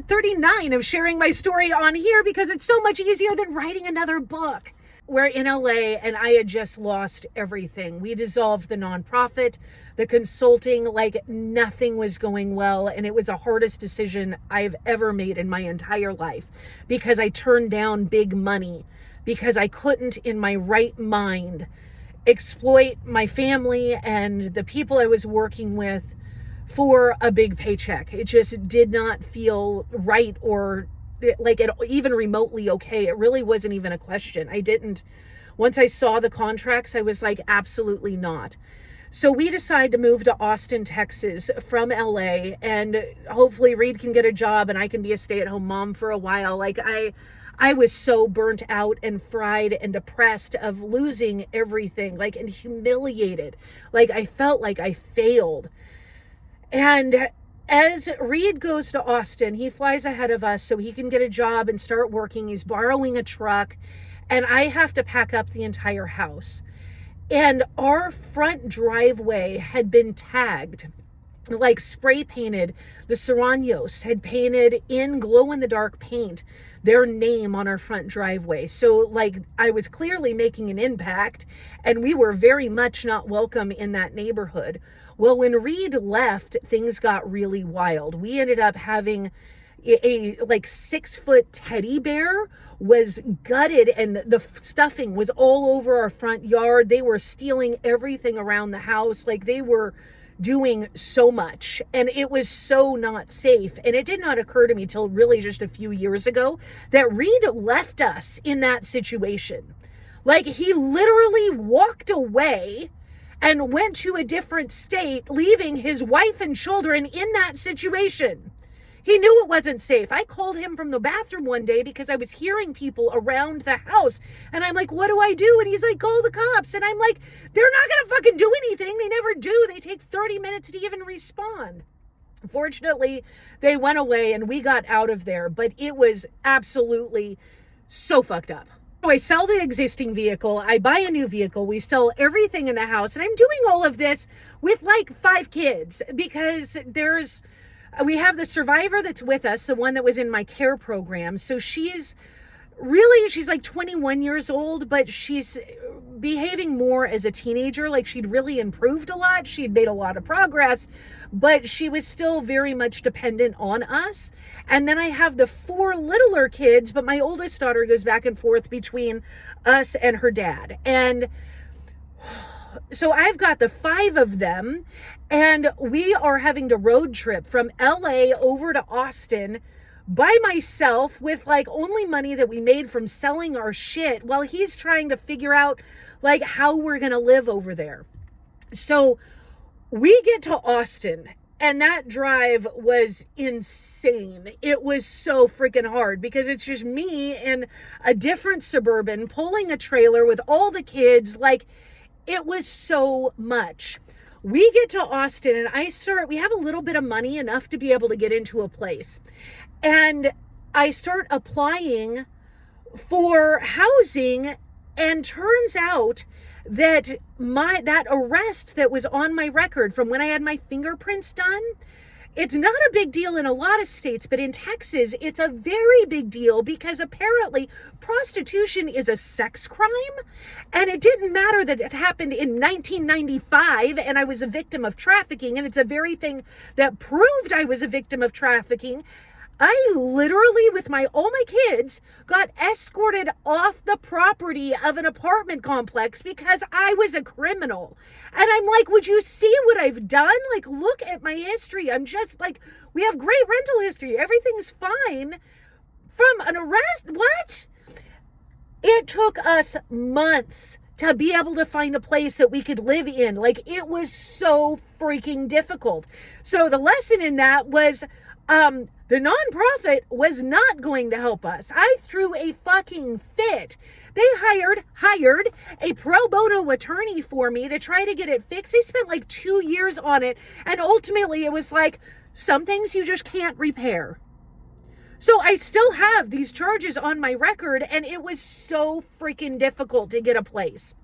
episode 39 of sharing my story on here because it's so much easier than writing another book. We're in LA and I had just lost everything. We dissolved the nonprofit, the consulting, like nothing was going well. And it was the hardest decision I've ever made in my entire life because I turned down big money because I couldn't in my right mind exploit my family and the people I was working with for a big paycheck. It just did not feel right or like it even remotely okay. It really wasn't even a question. Once I saw the contracts, I was like, absolutely not. So we decided to move to Austin, Texas from LA, and hopefully Reed can get a job and I can be a stay-at-home mom for a while. Like I was so burnt out and fried and depressed of losing everything, like, and humiliated. Like I felt like I failed. And as Reed goes to Austin, he flies ahead of us so he can get a job and start working. He's borrowing a truck and I have to pack up the entire house. And our front driveway had been tagged, like spray painted. The Serranos had painted in glow-in-the-dark paint their name on our front driveway. So like I was clearly making an impact and we were very much not welcome in that neighborhood. Well, when Reed left, things got really wild. We ended up having a like 6-foot teddy bear was gutted and the stuffing was all over our front yard. They were stealing everything around the house. Like they were doing so much and it was so not safe. And it did not occur to me till really just a few years ago that Reed left us in that situation. Like he literally walked away and went to a different state, leaving his wife and children in that situation. He knew it wasn't safe. I called him from the bathroom one day because I was hearing people around the house. And I'm like, what do I do? And he's like, call the cops. And I'm like, they're not going to fucking do anything. They never do. They take 30 minutes to even respond. Fortunately, they went away and we got out of there. But it was absolutely so fucked up. So I sell the existing vehicle. I buy a new vehicle. We sell everything in the house. And I'm doing all of this with like 5 kids because we have the survivor that's with us, the one that was in my care program. So she's like 21 years old, but she's behaving more as a teenager. Like she'd really improved a lot. She'd made a lot of progress, but she was still very much dependent on us. And then I have the 4 littler kids, but my oldest daughter goes back and forth between us and her dad. And so I've got the 5 of them and we are having to road trip from LA over to Austin by myself with like only money that we made from selling our shit while he's trying to figure out like how we're going to live over there. So we get to Austin and that drive was insane. It was so freaking hard because it's just me in a different Suburban pulling a trailer with all the kids. Like it was so much. We get to Austin and we have a little bit of money, enough to be able to get into a place. And I start applying for housing and turns out that that arrest that was on my record from when I had my fingerprints done, it's not a big deal in a lot of states, but in Texas, it's a very big deal because apparently prostitution is a sex crime. And it didn't matter that it happened in 1995 and I was a victim of trafficking. And it's the very thing that proved I was a victim of trafficking. I literally, with all my kids, got escorted off the property of an apartment complex because I was a criminal. And I'm like, would you see what I've done? Like, look at my history. I'm just like, we have great rental history. Everything's fine. From an arrest? What? It took us months to be able to find a place that we could live in. Like, it was so freaking difficult. So the lesson in that was, the nonprofit was not going to help us. I threw a fucking fit. They hired a pro bono attorney for me to try to get it fixed. They spent like 2 years on it. And ultimately it was like, some things you just can't repair. So I still have these charges on my record and it was so freaking difficult to get a place.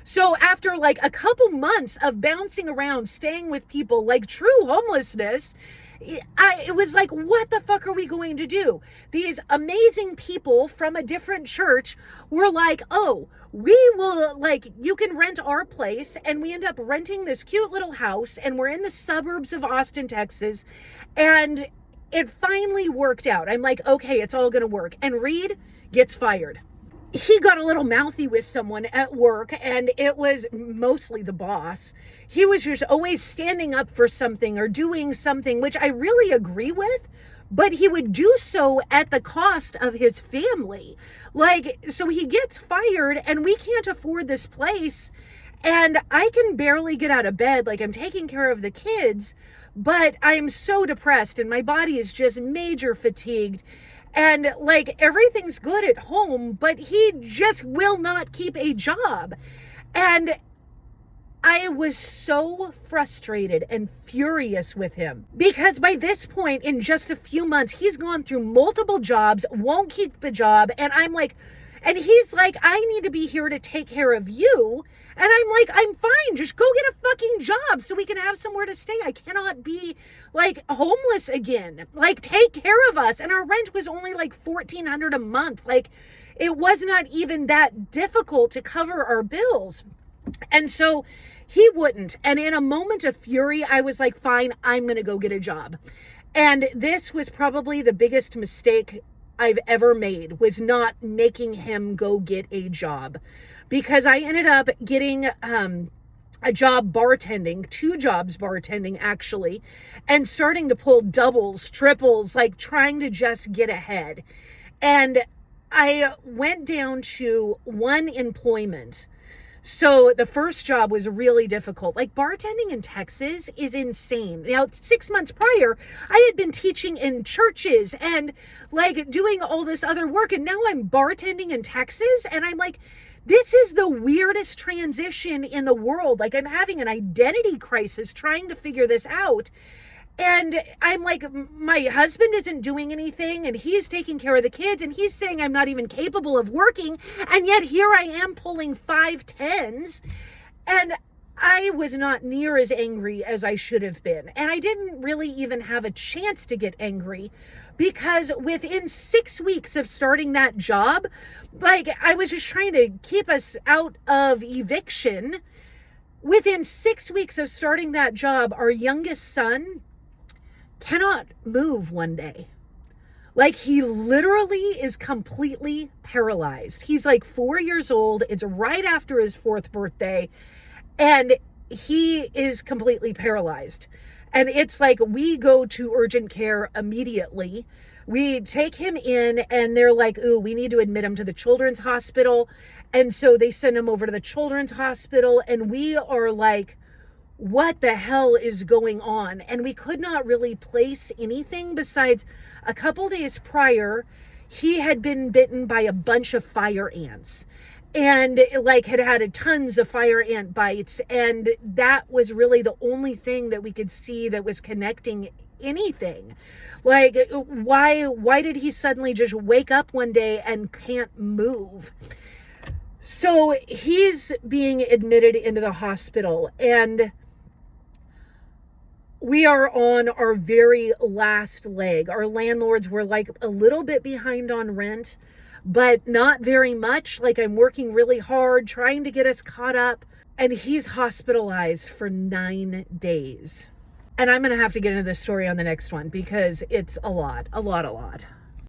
So after like a couple months of bouncing around, staying with people, like true homelessness, it was like, what the fuck are we going to do? These amazing people from a different church were like, oh, we will, like, you can rent our place. And we end up renting this cute little house, and we're in the suburbs of Austin, Texas. And it finally worked out. I'm like, okay, it's all going to work. And Reed gets fired. He got a little mouthy with someone at work, and it was mostly the boss. He was just always standing up for something or doing something, which I really agree with, but he would do so at the cost of his family. Like, so he gets fired, and we can't afford this place, and I can barely get out of bed. Like, I'm taking care of the kids, but I'm so depressed, and my body is just major fatigued. And like, everything's good at home, but he just will not keep a job. And I was so frustrated and furious with him, because by this point, in just a few months, he's gone through multiple jobs, won't keep a job. And I'm like, and he's like, I need to be here to take care of you. And I'm like, I'm fine. Just go get a fucking job so we can have somewhere to stay. I cannot be like homeless again. Like, take care of us. And our rent was only like $1,400 a month. Like, it was not even that difficult to cover our bills. And so he wouldn't. And in a moment of fury, I was like, fine, I'm going to go get a job. And this was probably the biggest mistake I've ever made, was not making him go get a job, because I ended up getting a job bartending, 2 jobs bartending actually, and starting to pull doubles, triples, like trying to just get ahead. And I went down to 1 employment. So the first job was really difficult. Like, bartending in Texas is insane. Now, 6 months prior, I had been teaching in churches and like doing all this other work. And now I'm bartending in Texas. And I'm like, this is the weirdest transition in the world. Like, I'm having an identity crisis trying to figure this out. And I'm like, my husband isn't doing anything, and he's taking care of the kids, and he's saying I'm not even capable of working. And yet here I am pulling 5 10s. And I was not near as angry as I should have been. And I didn't really even have a chance to get angry, because within 6 weeks of starting that job, like, I was just trying to keep us out of eviction. Within 6 weeks of starting that job, our youngest son cannot move one day. Like, he literally is completely paralyzed. He's like 4 years old. It's right after his 4th birthday. And he is completely paralyzed. And it's like, we go to urgent care immediately. We take him in, and they're like, ooh, we need to admit him to the children's hospital. And so they send him over to the children's hospital. And we are like, what the hell is going on? And we could not really place anything besides a couple days prior, he had been bitten by a bunch of fire ants, and like had tons of fire ant bites. And that was really the only thing that we could see that was connecting anything. Like, why did he suddenly just wake up one day and can't move? So he's being admitted into the hospital, and we are on our very last leg. Our landlords were like a little bit behind on rent, but not very much. Like, I'm working really hard trying to get us caught up, and he's hospitalized for 9 days. And I'm going to have to get into this story on the next one, because it's a lot.